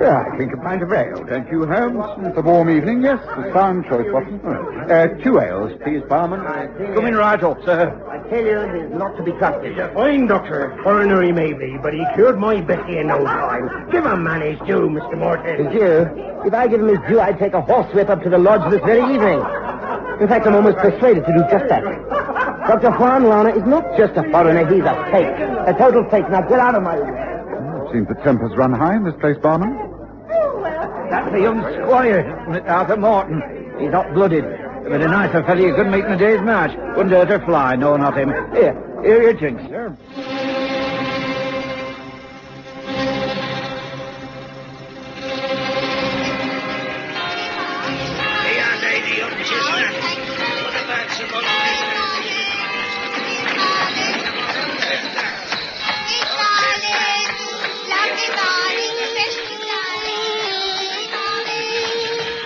I think a pint of ale, don't you, Holmes? It's a warm evening, yes. A sound choice, Watson. 2 ales, please, barman. Coming right off, sir. I tell you, he's not to be trusted. He's a fine doctor. Foreigner he may be, but he cured my Betty in no time. Give him man his due, Mr. Morton. His due? If I give him his due, I'd take a horsewhip up to the lodge this very evening. In fact, I'm almost persuaded to do just that. Dr. Juan Lana is not just a foreigner, he's a fake. A total fake. Now get out of my way. Seems the temper's run high in this place, barman. That's the young squire, Arthur Morton. He's hot-blooded. But a nicer fellow you couldn't meet in a day's march. Wouldn't hurt a fly, no, not him. Here you drink, sir.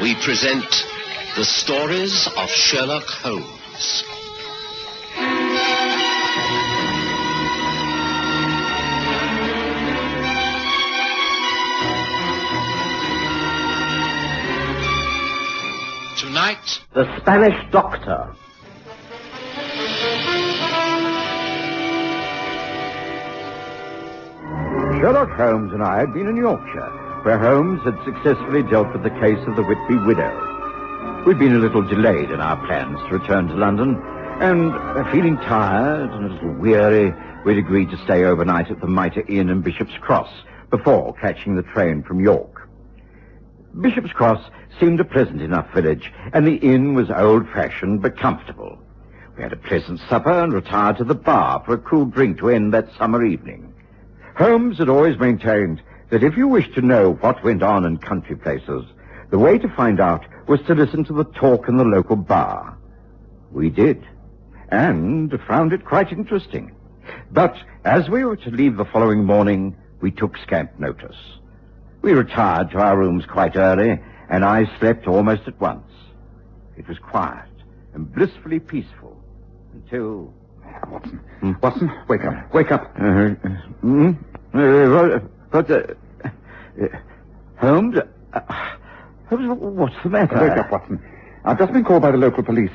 We present the stories of Sherlock Holmes. Tonight, The Spanish Doctor. Sherlock Holmes and I had been in Yorkshire, where Holmes had successfully dealt with the case of the Whitby widow. We'd been a little delayed in our plans to return to London, and feeling tired and a little weary, we'd agreed to stay overnight at the Mitre Inn in Bishop's Cross before catching the train from York. Bishop's Cross seemed a pleasant enough village, and the inn was old-fashioned but comfortable. We had a pleasant supper and retired to the bar for a cool drink to end that summer evening. Holmes had always maintained that if you wished to know what went on in country places, the way to find out was to listen to the talk in the local bar. We did, and found it quite interesting. But as we were to leave the following morning, we took scant notice. We retired to our rooms quite early, and I slept almost at once. It was quiet and blissfully peaceful until... Watson. Watson, wake up. Wake up. Holmes? What's the matter? Wake up, Watson. I've just been called by the local police.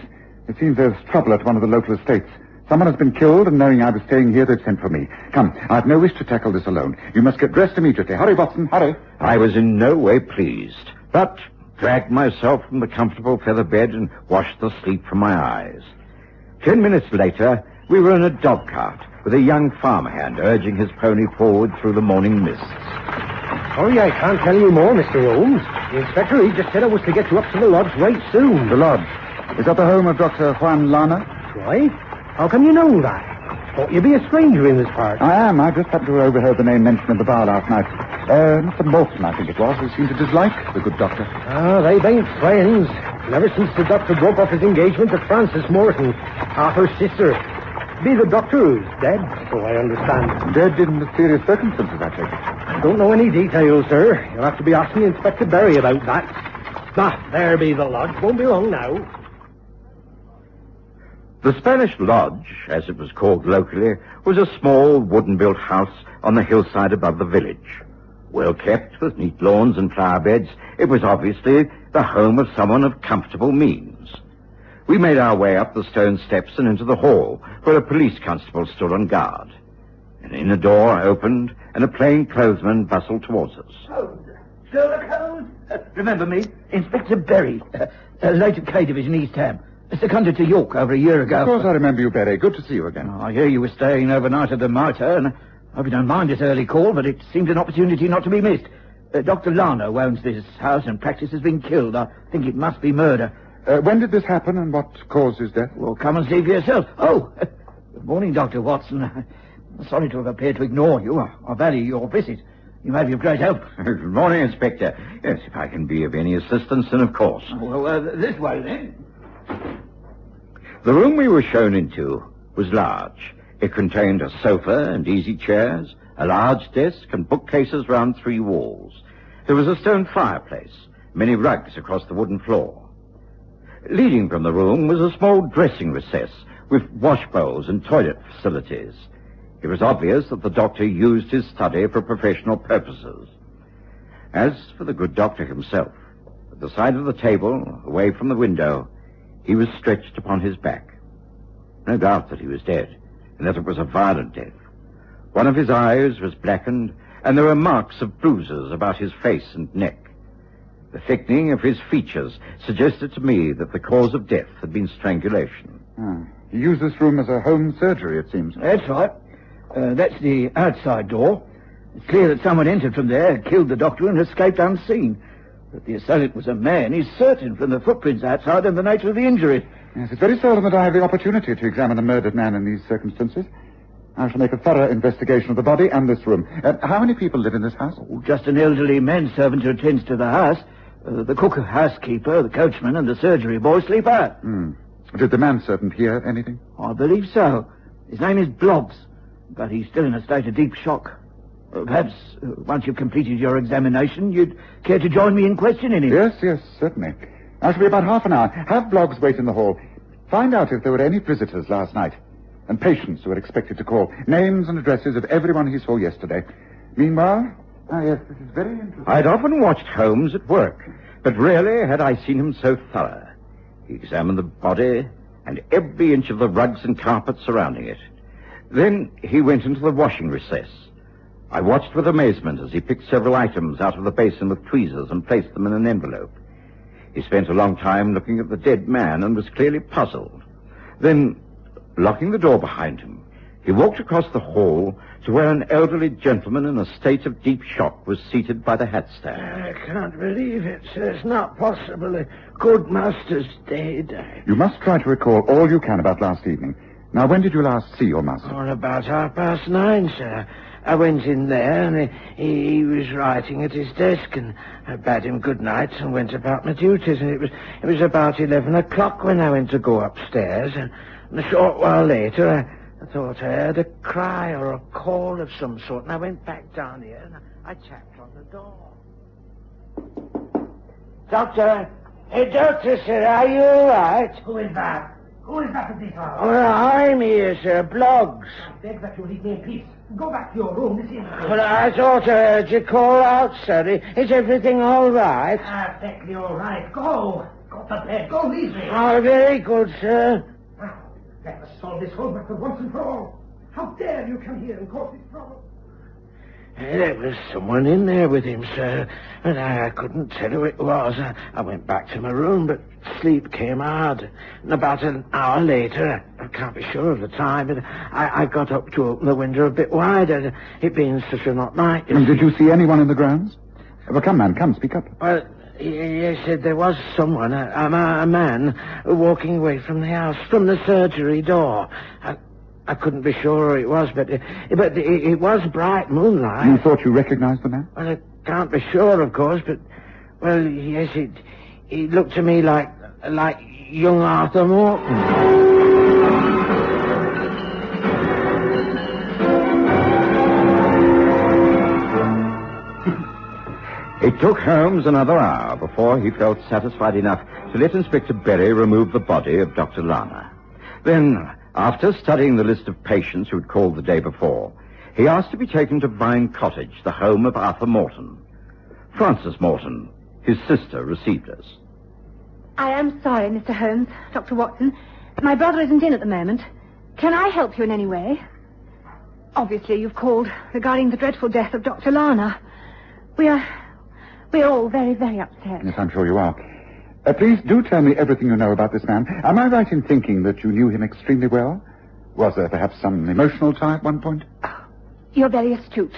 It seems there's trouble at one of the local estates. Someone has been killed, and knowing I was staying here, they've sent for me. Come, I've no wish to tackle this alone. You must get dressed immediately. Hurry, Watson, hurry. I was in no way pleased, but dragged myself from the comfortable feather bed and washed the sleep from my eyes. 10 minutes later, we were in a dog cart with a young farmhand urging his pony forward through the morning mists. Sorry, I can't tell you more, Mr. Holmes. The inspector, he just said I was to get you up to the lodge right soon. The lodge. Is that the home of Dr. Juan Lana? Why? How come you know that? Thought you'd be a stranger in this part. I am. I just happened to have overheard the name mentioned in the bar last night. Mr. Morton, I think it was, who seemed to dislike the good doctor. Ah, they ain't friends. And ever since the doctor broke off his engagement to Frances Morton, Arthur's sister. Be the doctor who's dead, so I understand. Dead in mysterious circumstances, I take it. I don't know any details, sir. You'll have to be asking Inspector Berry about that. Ah, there be the lodge. Won't be long now. The Spanish Lodge, as it was called locally, was a small wooden-built house on the hillside above the village. Well kept, with neat lawns and flower beds, it was obviously the home of someone of comfortable means. We made our way up the stone steps and into the hall, where a police constable stood on guard. An inner door opened, and a plainclothesman bustled towards us. Holmes. Sherlock Holmes? Remember me? Inspector Berry. Late at K Division, East Ham. Seconded to York over a year ago. Of course I remember you, Berry. Good to see you again. Oh, I hear you were staying overnight at the Mitre, and I hope you don't mind this early call, but it seemed an opportunity not to be missed. Dr. Lana, who owns this house and practice, has been killed. I think it must be murder. When did this happen, and what caused his death? Well, come and see for yourself. Oh, good morning, Dr. Watson. Sorry to have appeared to ignore you. I value your visit. You may be of great help. Good morning, Inspector. Yes, if I can be of any assistance, then of course. Well, this way, then. The room we were shown into was large. It contained a sofa and easy chairs, a large desk, and bookcases round 3 walls. There was a stone fireplace, many rugs across the wooden floor. Leading from the room was a small dressing recess with wash bowls and toilet facilities. It was obvious that the doctor used his study for professional purposes. As for the good doctor himself, at the side of the table, away from the window, he was stretched upon his back. No doubt that he was dead, and that it was a violent death. One of his eyes was blackened, and there were marks of bruises about his face and neck. The thickening of his features suggested to me that the cause of death had been strangulation. He used this room as a home surgery, it seems. That's right. That's the outside door. It's clear that someone entered from there, killed the doctor, and escaped unseen. That the assailant was a man is certain from the footprints outside and the nature of the injury. Yes, it's very seldom that I have the opportunity to examine a murdered man in these circumstances. I shall make a thorough investigation of the body and this room. How many people live in this house? Oh, just an elderly manservant who attends to the house. The cook, housekeeper, the coachman, and the surgery boy sleep out. Did the manservant hear anything? I believe so. His name is Blobbs, but he's still in a state of deep shock. Perhaps, once you've completed your examination, you'd care to join me in questioning him? Yes, certainly. I shall be about half an hour. Have Blobbs wait in the hall. Find out if there were any visitors last night, and patients who were expected to call. Names and addresses of everyone he saw yesterday. Meanwhile... yes, this is very interesting. I'd often watched Holmes at work, but rarely had I seen him so thorough. He examined the body and every inch of the rugs and carpets surrounding it. Then he went into the washing recess. I watched with amazement as he picked several items out of the basin with tweezers and placed them in an envelope. He spent a long time looking at the dead man and was clearly puzzled. Then, locking the door behind him, he walked across the hall to where an elderly gentleman in a state of deep shock was seated by the hat stand. I can't believe it, sir. It's not possible. A good master's dead. You must try to recall all you can about last evening. Now, when did you last see your master? Oh, about 9:30, sir. I went in there, and he was writing at his desk, and I bade him good night and went about my duties, and it was about 11 o'clock when I went to go upstairs, and a short while later, I thought I heard a cry or a call of some sort, and I went back down here, and I tapped on the door. Doctor! Hey, doctor, sir, are you all right? Who is that? Who is that at this hour? Oh, I'm here, sir, Bloggs. I beg that you leave me in peace. Go back to your room this evening. Well, I thought I heard you call out, sir. Is everything all right? Perfectly all right. Go. Go to bed. Go easy. Oh, very good, sir. Now, let us solve this whole matter once and for all. How dare you come here and cause this trouble? There was someone in there with him, sir, and I couldn't tell who it was. I went back to my room, but sleep came hard. And about an hour later, I can't be sure of the time, but I got up to open the window a bit wider, it being such a hot night. And did you see anyone in the grounds? Well, come, man, come, speak up. Well, yes, there was someone, a man, walking away from the house, from the surgery door. I couldn't be sure who it was, but it was bright moonlight. You thought you recognized the man? Well, I can't be sure, of course, but, well, yes, it looked to me like young Arthur Morton. It took Holmes another hour before he felt satisfied enough to let Inspector Berry remove the body of Dr. Lana. Then, after studying the list of patients who had called the day before, he asked to be taken to Vine Cottage, the home of Arthur Morton. Frances Morton, his sister, received us. I am sorry, Mr. Holmes, Dr. Watson. My brother isn't in at the moment. Can I help you in any way? Obviously, you've called regarding the dreadful death of Dr. Lana. We're all very, very upset. Yes, I'm sure you are. Please do tell me everything you know about this man. Am I right in thinking that you knew him extremely well? Was there perhaps some emotional tie at one point? Oh, you're very astute.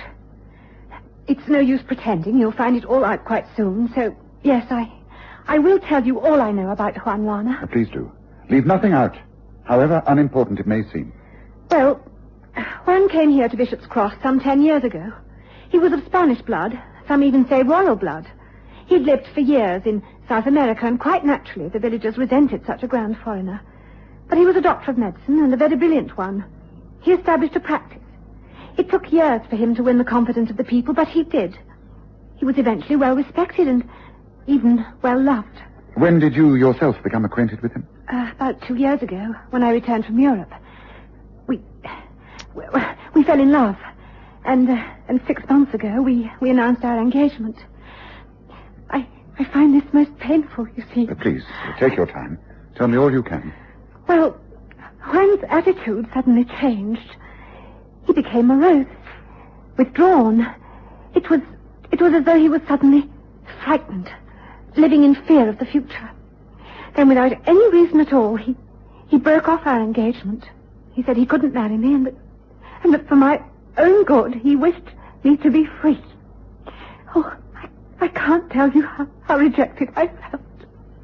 It's no use pretending. You'll find it all out quite soon. So, yes, I will tell you all I know about Juan Lana. Please do. Leave nothing out, however unimportant it may seem. Well, Juan came here to Bishop's Cross some 10 years ago. He was of Spanish blood. Some even say royal blood. He'd lived for years in South America, and quite naturally the villagers resented such a grand foreigner. But he was a doctor of medicine, and a very brilliant one. He established a practice. It took years for him to win the confidence of the people, but he did. He was eventually well respected and even well loved. When did you yourself become acquainted with him? We fell in love. And 6 months ago, we announced our engagement. I find this most painful, you see. Please, take your time. Tell me all you can. Well, Juan's attitude suddenly changed. He became morose, withdrawn. It was as though he was suddenly frightened, living in fear of the future. Then, without any reason at all, he broke off our engagement. He said he couldn't marry me, and that for my own good, he wished me to be free. Oh, I can't tell you how rejected I felt.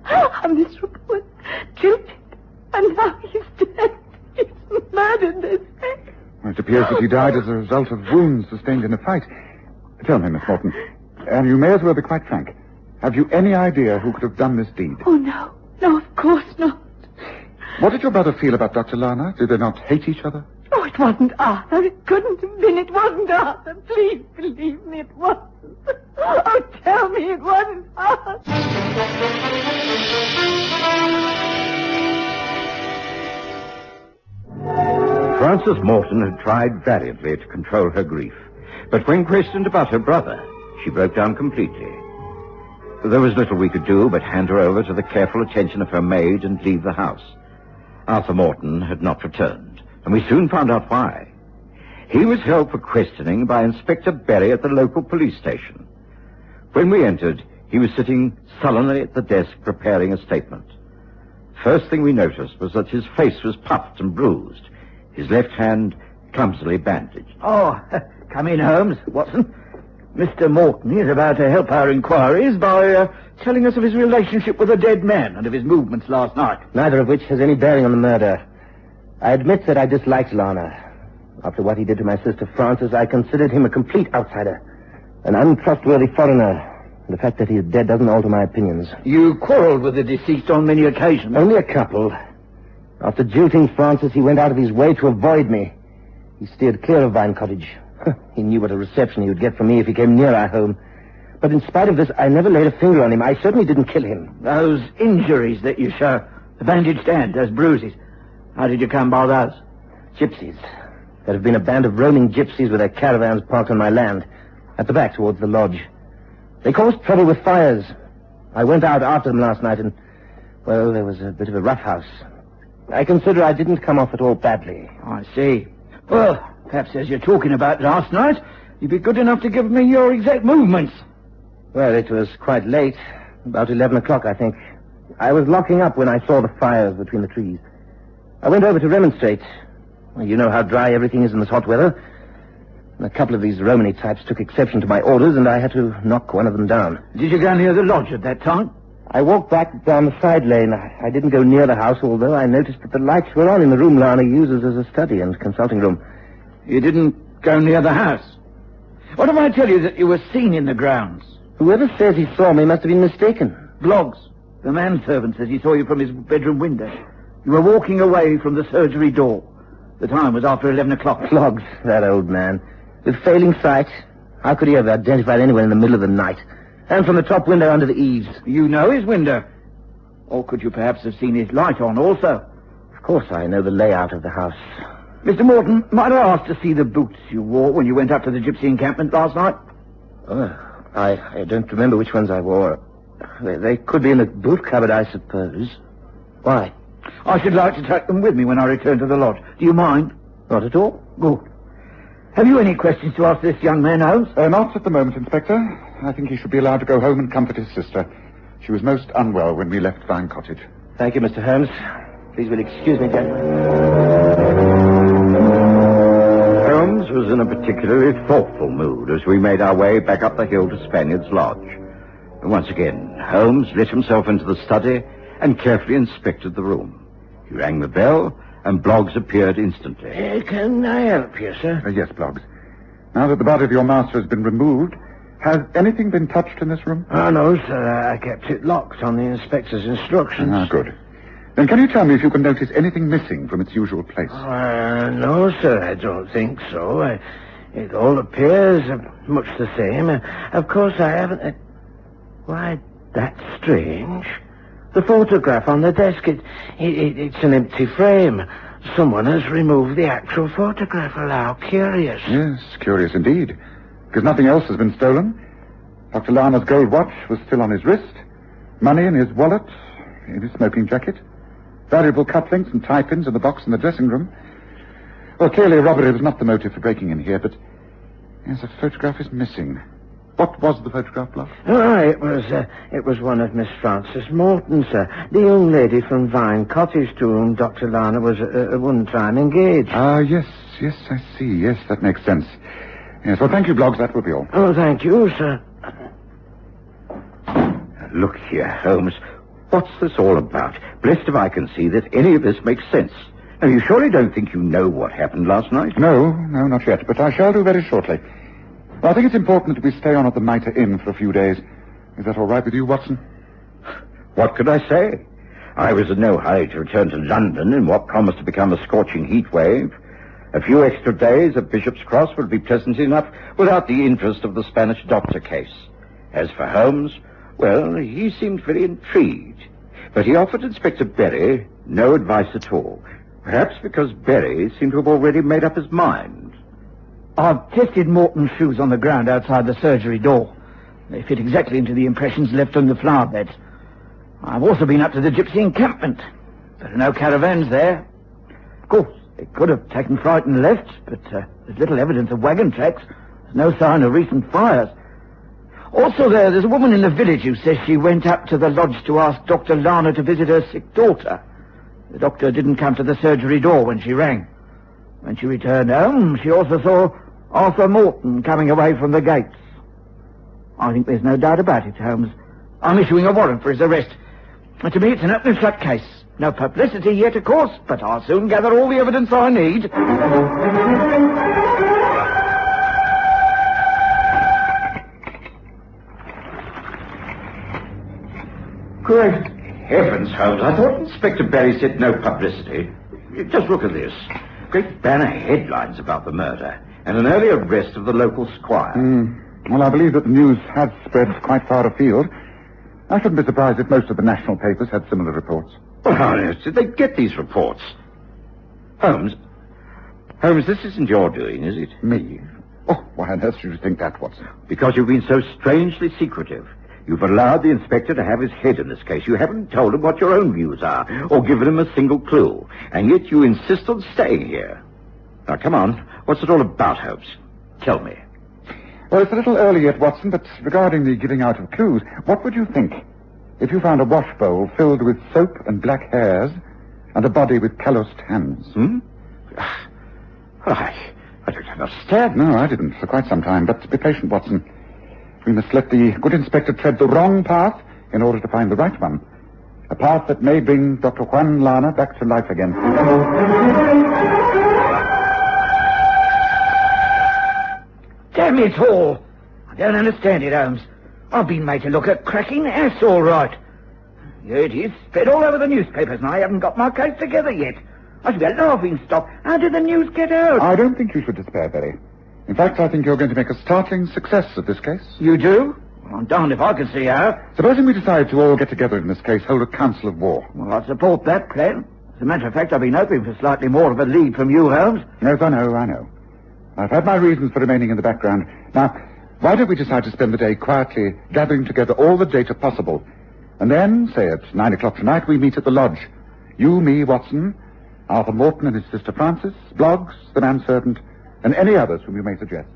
How miserable and jilted. And now he's dead. He's murdered this man. Well, it appears that he died as a result of wounds sustained in a fight. Tell me, Miss Morton, and you may as well be quite frank. Have you any idea who could have done this deed? Oh, no. No, of course not. What did your brother feel about Dr. Lana? Did they not hate each other? Oh, it wasn't Arthur. It couldn't have been. It wasn't Arthur. Please believe me, it wasn't. Oh, tell me it wasn't Arthur. Frances Morton had tried valiantly to control her grief, but when questioned about her brother, she broke down completely. There was little we could do but hand her over to the careful attention of her maid and leave the house. Arthur Morton had not returned, and we soon found out why. He was held for questioning by Inspector Berry at the local police station. When we entered, he was sitting sullenly at the desk preparing a statement. First thing we noticed was that his face was puffed and bruised, his left hand clumsily bandaged. Oh, come in, Holmes, Watson. Mr. Morton is about to help our inquiries by telling us of his relationship with a dead man and of his movements last night. Neither of which has any bearing on the murder. I admit that I disliked Lana. After what he did to my sister Frances, I considered him a complete outsider, an untrustworthy foreigner. The fact that he is dead doesn't alter my opinions. You quarreled with the deceased on many occasions. Only a couple. After jilting Frances, he went out of his way to avoid me. He steered clear of Vine Cottage. He knew what a reception he would get from me if he came near our home. But in spite of this, I never laid a finger on him. I certainly didn't kill him. Those injuries that you show, the bandaged hand, those bruises, how did you come by those? Gypsies. There have been a band of roaming gypsies with their caravans parked on my land, at the back towards the lodge. They caused trouble with fires. I went out after them last night and, well, there was a bit of a rough house. I consider I didn't come off at all badly. I see. Well, perhaps as you're talking about last night, you'd be good enough to give me your exact movements. Well, it was quite late. About 11 o'clock, I think. I was locking up when I saw the fires between the trees. I went over to remonstrate. Well, you know how dry everything is in this hot weather. And a couple of these Romany types took exception to my orders, and I had to knock one of them down. Did you go near the lodge at that time? I walked back down the side lane. I didn't go near the house, although I noticed that the lights were on in the room Lana uses as a study and consulting room. You didn't go near the house? What if I tell you that you were seen in the grounds? Whoever says he saw me must have been mistaken. Bloggs, the manservant, says he saw you from his bedroom window. You were walking away from the surgery door. The time was after 11 o'clock. Bloggs, that old man. With failing sight, how could he have identified anyone in the middle of the night? And from the top window under the eaves. You know his window. Or could you perhaps have seen his light on also? Of course I know the layout of the house. Mr. Morton, might I ask to see the boots you wore when you went up to the gypsy encampment last night? Oh, I don't remember which ones I wore. They could be in the boot cupboard, I suppose. Why? I should like to take them with me when I return to the lodge. Do you mind? Not at all. Good. Have you any questions to ask this young man, Holmes? Not at the moment, Inspector. I think he should be allowed to go home and comfort his sister. She was most unwell when we left Vine Cottage. Thank you, Mr. Holmes. Please will excuse me, gentlemen. Holmes was in a particularly thoughtful mood as we made our way back up the hill to Spaniard's Lodge. And once again, Holmes let himself into the study and carefully inspected the room. He rang the bell, and Bloggs appeared instantly. Can I help you, sir? Yes, Bloggs. Now that the body of your master has been removed, has anything been touched in this room? Oh, no, sir. I kept it locked on the inspector's instructions. Ah, good. Then can you tell me if you can notice anything missing from its usual place? No, sir, I don't think so. It all appears much the same. Of course, I haven't... Why, that's strange. The photograph on the desk, it's an empty frame. someone has removed the actual photograph. Well, how curious. Yes, curious indeed. Because nothing else has been stolen. Dr. Lana's gold watch was still on his wrist. Money in his wallet, in his smoking jacket. Valuable cufflinks and tie pins in the box in the dressing room. Well, clearly robbery was not the motive for breaking in here, but yes, a photograph is missing. What was the photograph, Bluff? Oh, it was one of Miss Frances Morton, sir. The young lady from Vine Cottage to whom Dr. Lana was at one time engaged. Ah, yes, I see. Yes, that makes sense. Yes, well, thank you, Bloggs. That will be all. Oh, thank you, sir. Look here, Holmes. What's this all about? Blessed if I can see that any of this makes sense. Now, you surely don't think you know what happened last night? No, not yet, but I shall do very shortly. Well, I think it's important that we stay on at the Mitre Inn for a few days. Is that all right with you, Watson? What could I say? I was in no hurry to return to London in what promised to become a scorching heat wave. A few extra days at Bishop's Cross would be pleasant enough without the interest of the Spanish doctor case. As for Holmes, well, he seemed very intrigued. But he offered Inspector Berry no advice at all. Perhaps because Berry seemed to have already made up his mind. I've tested Morton's shoes on the ground outside the surgery door. They fit exactly into the impressions left on the flower beds. I've also been up to the gypsy encampment. There are no caravans there. Of course, they could have taken fright and left, but there's little evidence of wagon tracks. There's no sign of recent fires. Also, there's a woman in the village who says she went up to the lodge to ask Dr. Lana to visit her sick daughter. The doctor didn't come to the surgery door when she rang. When she returned home, she also saw Arthur Morton coming away from the gates. I think there's no doubt about it, Holmes. I'm issuing a warrant for his arrest. And to me, it's an open and shut case. No publicity yet, of course, but I'll soon gather all the evidence I need. Great heavens, Holmes. I thought Inspector Berry said no publicity. Just look at this. Great banner headlines about the murder and an early arrest of the local squire. Well, I believe that the news has spread quite far afield. I shouldn't be surprised if most of the national papers had similar reports. Well, how on earth did they get these reports? Holmes, this isn't your doing, is it? Me? Oh, why on earth should you think that, Watson? Because you've been so strangely secretive. You've allowed the inspector to have his head in this case. You haven't told him what your own views are, or given him a single clue. And yet you insist on staying here. Now, come on. What's it all about, Holmes? Tell me. Well, it's a little early yet, Watson, but regarding the giving out of clues, what would you think if you found a wash bowl filled with soap and black hairs and a body with calloused hands? I don't understand. No, I didn't for quite some time, but be patient, Watson. We must let the good inspector tread the wrong path in order to find the right one. A path that may bring Dr. Juan Lana back to life again. Damn it all! I don't understand it, Holmes. I've been made to look a cracking ass, all right. Here it is, spread all over the newspapers, and I haven't got my case together yet. I should be a laughing stock. How did the news get out? I don't think you should despair, Berry. In fact, I think you're going to make a startling success of this case. You do? Well, I'm darned if I can see how. Supposing we decide to all get together in this case, hold a council of war. Well, I support that plan. As a matter of fact, I've been hoping for slightly more of a lead from you, Holmes. Yes, I know. I've had my reasons for remaining in the background. Now, why don't we decide to spend the day quietly gathering together all the data possible? And then, say at 9 o'clock tonight, we meet at the lodge. You, me, Watson, Arthur Morton and his sister Frances, Bloggs, the manservant, and any others whom you may suggest.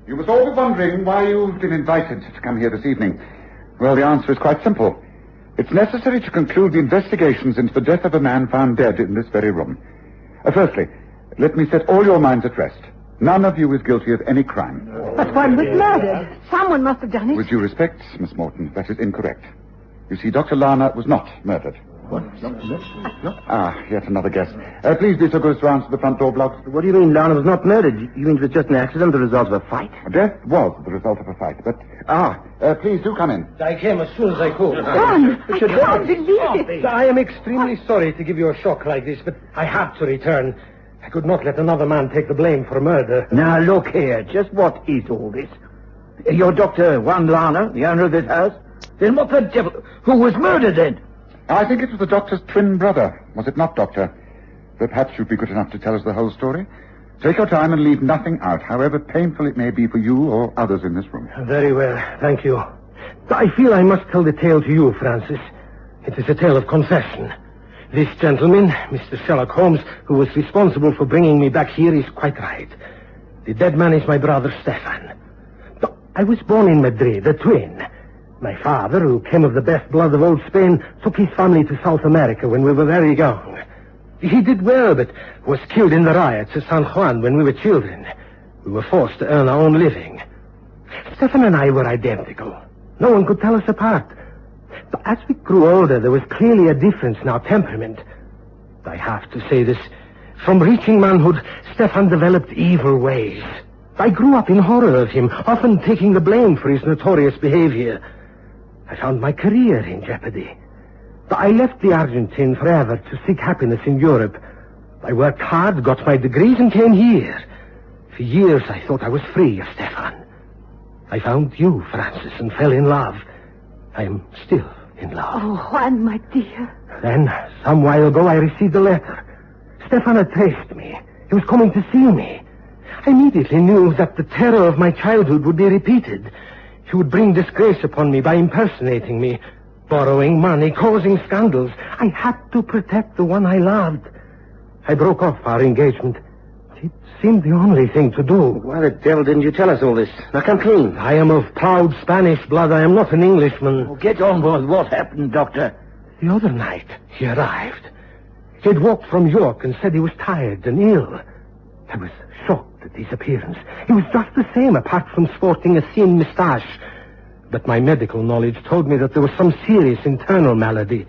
You must all be wondering why you've been invited to come here this evening. Well, the answer is quite simple. It's necessary to conclude the investigations into the death of a man found dead in this very room. Firstly, let me set all your minds at rest. None of you is guilty of any crime. But one was murdered. Someone must have done it. With due respect, Miss Morton, that is incorrect. You see, Dr. Lana was not murdered. What? Yet another guess. Please be so good as to answer the front door, Bloggs. What do you mean Lana was not murdered? You mean it was just an accident, the result of a fight? Death was the result of a fight, but... please do come in. I came as soon as I could. John, I can't believe it. I am extremely sorry to give you a shock like this, but I have to return. I could not let another man take the blame for murder. Now, look here. Just what is all this? You're Dr. Juan Lana, the owner of this house? Then what the devil... Who was murdered, then? I think it was the doctor's twin brother, was it not, Doctor? But perhaps you'd be good enough to tell us the whole story. Take your time and leave nothing out, however painful it may be for you or others in this room. Very well, thank you. I feel I must tell the tale to you, Francis. It is a tale of confession. This gentleman, Mr. Sherlock Holmes, who was responsible for bringing me back here, is quite right. The dead man is my brother, Stefan. I was born in Madrid, a twin. My father, who came of the best blood of old Spain, took his family to South America when we were very young. He did well, but was killed in the riots at San Juan when we were children. We were forced to earn our own living. Stefan and I were identical. No one could tell us apart. But as we grew older, there was clearly a difference in our temperament. I have to say this. From reaching manhood, Stefan developed evil ways. I grew up in horror of him, often taking the blame for his notorious behavior. I found my career in jeopardy. I left the Argentine forever to seek happiness in Europe. I worked hard, got my degrees, and came here. For years, I thought I was free of Stefan. I found you, Francis, and fell in love. I am still in love. Oh, Juan, my dear. Then, some while ago, I received a letter. Stefan had traced me. He was coming to see me. I immediately knew that the terror of my childhood would be repeated. He would bring disgrace upon me by impersonating me, borrowing money, causing scandals. I had to protect the one I loved. I broke off our engagement. It seemed the only thing to do. Why the devil didn't you tell us all this? Now come clean. I am of proud Spanish blood. I am not an Englishman. Oh, get on with what happened, Doctor. The other night, he arrived. He had walked from York and said he was tired and ill. I was shocked at his appearance. He was just the same, apart from sporting a thin moustache. But my medical knowledge told me that there was some serious internal malady.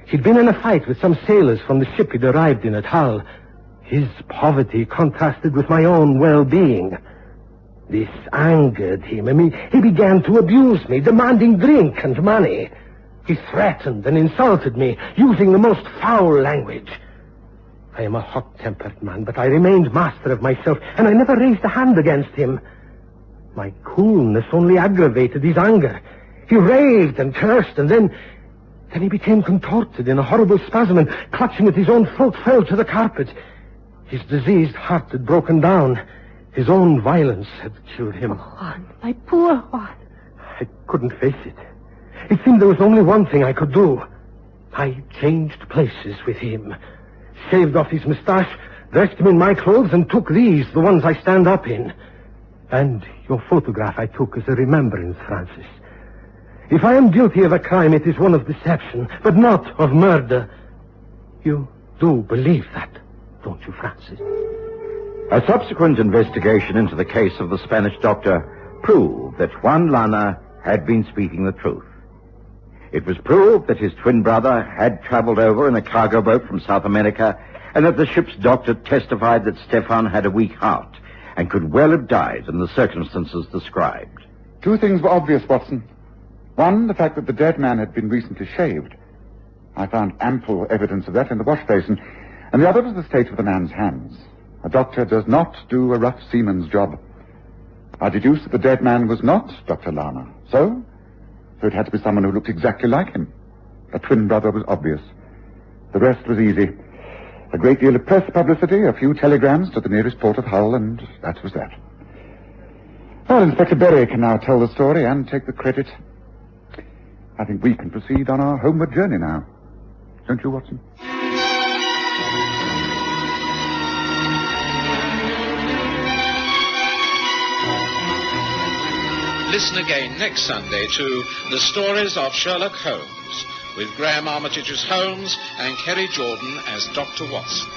He'd been in a fight with some sailors from the ship he'd arrived in at Hull. His poverty contrasted with my own well-being. This angered him. He began to abuse me, demanding drink and money. He threatened and insulted me, using the most foul language. I am a hot-tempered man, but I remained master of myself, and I never raised a hand against him. My coolness only aggravated his anger. He raved and cursed, and then he became contorted in a horrible spasm, and clutching at his own throat, fell to the carpet. His diseased heart had broken down. His own violence had killed him. Oh, Juan, my poor Juan. I couldn't face it. It seemed there was only one thing I could do. I changed places with him, shaved off his moustache, dressed him in my clothes, and took these, the ones I stand up in. And your photograph I took as a remembrance, Francis. If I am guilty of a crime, it is one of deception, but not of murder. You do believe that, don't you, Francis? A subsequent investigation into the case of the Spanish doctor proved that Juan Lana had been speaking the truth. It was proved that his twin brother had traveled over in a cargo boat from South America, and that the ship's doctor testified that Stefan had a weak heart and could well have died in the circumstances described. Two things were obvious, Watson. One, the fact that the dead man had been recently shaved. I found ample evidence of that in the wash basin. And the other was the state of the man's hands. A doctor does not do a rough seaman's job. I deduced that the dead man was not Dr. Lana. So it had to be someone who looked exactly like him. A twin brother was obvious. The rest was easy. A great deal of press publicity, a few telegrams to the nearest port of Hull, and that was that. Well, Inspector Berry can now tell the story and take the credit. I think we can proceed on our homeward journey now. Don't you, Watson? Listen again next Sunday to The Stories of Sherlock Holmes, with Graham Armitage as Holmes and Kerry Jordan as Dr. Watson.